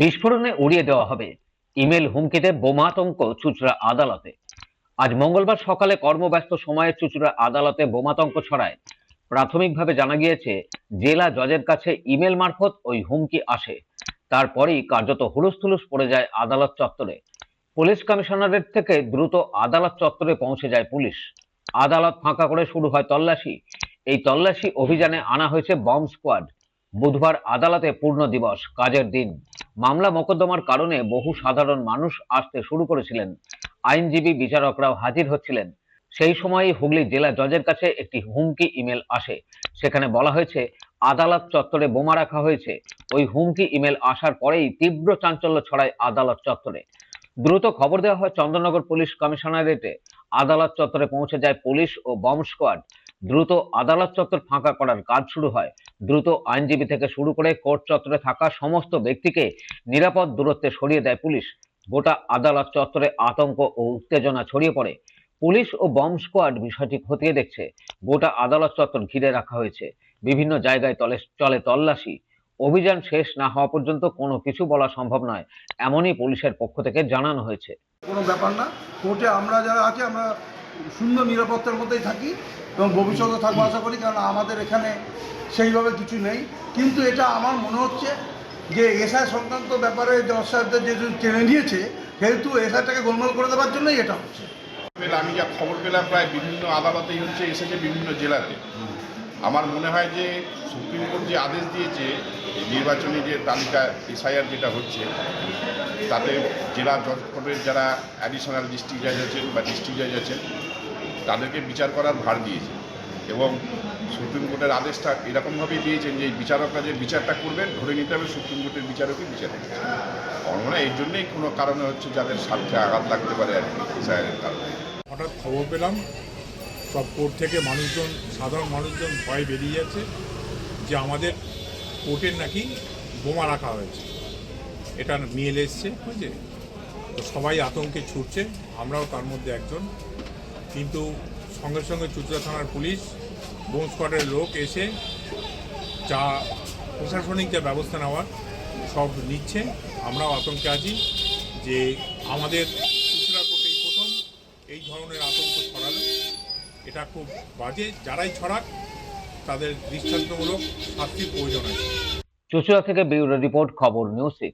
বিস্ফোরণে উড়িয়ে দেওয়া হবে, ইমেল হুমকিতে বোমাতঙ্ক চুঁচুড়া আদালতে। আজ মঙ্গলবার সকালে কর্মব্যস্ত সময়ে চুঁচুড়া আদালতে বোমাতঙ্ক ছড়ায়। প্রাথমিকভাবে জানা গিয়েছে, জেলা জজের কাছে ইমেল মারফত ওই হুমকি আসে। তারপরেই কার্যত হুলস্থুলুস পড়ে যায় আদালত চত্বরে। পুলিশ কমিশনারেট থেকে দ্রুত আদালত চত্বরে পৌঁছে যায় পুলিশ। আদালত ফাঁকা করে শুরু হয় তল্লাশি। এই তল্লাশি অভিযানে আনা হয়েছে বম্ব স্কোয়াড। বুধবার আদালতে পূর্ণ দিবস, কাজের দিন। মামলা মোকদ্দমার কারণে বহু সাধারণ মানুষ আসতে শুরু করেছিলেন। আইনজীবী বিচারকরাও হাজির হচ্ছিলেন। সেই সময়ই হুগলি জেলা জজের কাছে একটি হুমকি ইমেল আসে। সেখানে বলা হয়েছে আদালত চত্বরে বোমা রাখা হয়েছে। ওই হুমকি ইমেল আসার পরেই তীব্র চাঞ্চল্য ছড়ায় আদালত চত্বরে। দ্রুত খবর দেওয়া হয় চন্দননগর পুলিশ কমিশনারেটে। আদালত চত্বরে পৌঁছে যায় পুলিশ ও বম্ব স্কোয়াড। দ্রুত আদালত চত্বর ফাঁকা করার কাজ শুরু হয়। দ্রুত আইনজীবী থেকে শুরু করে কোর্ট চত্বরে থাকা সমস্ত ব্যক্তিকে নিরাপদ দূরত্বে সরিয়ে দেয় পুলিশ। গোটা আদালত চত্বরে আতঙ্ক ও উত্তেজনা ছড়িয়ে পড়ে। পুলিশ ও বম্ব স্কোয়াড বিষয়টি খতিয়ে দেখছে। গোটা আদালত চত্বর ঘিরে রাখা হয়েছে। বিভিন্ন জায়গায় চলে তল্লাশি। অভিযান শেষ না হওয়া পর্যন্ত কোনো কিছু বলা সম্ভব নয়, এমনই পুলিশের পক্ষ থেকে জানানো হয়েছে। কোনো ব্যাপার না, কোর্টে আমরা যারা আছি আমরা সুন্দর নিরাপত্তার মধ্যেই থাকি এবং ভবিষ্যতে থাকবো আশা করি, কারণ আমাদের এখানে সেইভাবে কিছু নেই। কিন্তু এটা আমার মনে হচ্ছে যে এসআই সংক্রান্ত ব্যাপারে জজ সাহেবদের যেহেতু টেনে নিয়েছে, সেহেতু এসআইটাকে গোলমাল করে দেওয়ার জন্যই এটা হচ্ছে। আমি যা খবর পেলাম প্রায় বিভিন্ন আদালতেই হচ্ছে, এসেছে বিভিন্ন জেলাতে। আমার মনে হয় যে সুপ্রিম কোর্ট যে আদেশ দিয়েছে নির্বাচনী যে তালিকা এসআইআর যেটা হচ্ছে, তাতে জেলা জজ কোর্টের যারা অ্যাডিশনাল ডিস্ট্রিক্ট জাজ আছেন বা ডিস্ট্রিক্ট জাজ আছেন তাদেরকে বিচার করার ভার দিয়েছে। এবং সুপ্রিম কোর্টের আদেশটা এরকমভাবেই দিয়েছেন যে বিচারকরা যে বিচারটা করবেন ধরে নিতে হবে সুপ্রিম কোর্টের বিচারকই বিচার দিয়েছে। আমার মনে হয় এই জন্যেই কোনো কারণে হচ্ছে যাদের স্বার্থে আঘাত লাগতে পারে আর কি এসআইআরের কারণে। হঠাৎ খবর পেলাম সব কোর্ট থেকে মানুষজন, সাধারণ মানুষজন ভয় বেরিয়ে যাচ্ছে যে আমাদের কোর্টের নাকি বোমা রাখা হয়েছে, এটা মেল এসছে, বুঝছে তো সবাই আতঙ্কে ছুটছে, আমরাও তার মধ্যে একজন। কিন্তু সঙ্গে সঙ্গে চুঁচুড়া থানার পুলিশ, বোম স্কোয়াডের লোক এসে যা প্রশাসনিক যা ব্যবস্থা নেওয়ার সব নিচ্ছে। আমরাও আতঙ্কে আছি যে আমাদের চুঁচুড়া কোর্টেই প্রথম এই ধরনের আতঙ্ক ছড়ালো। এটা খুব বাজে, যারাই ছড়াক তাদের দৃষ্টান্তমূলক শাস্তির প্রয়োজন আছে। চুঁচুড়া থেকে ব্যুরো রিপোর্ট, খবর নিউজ 6।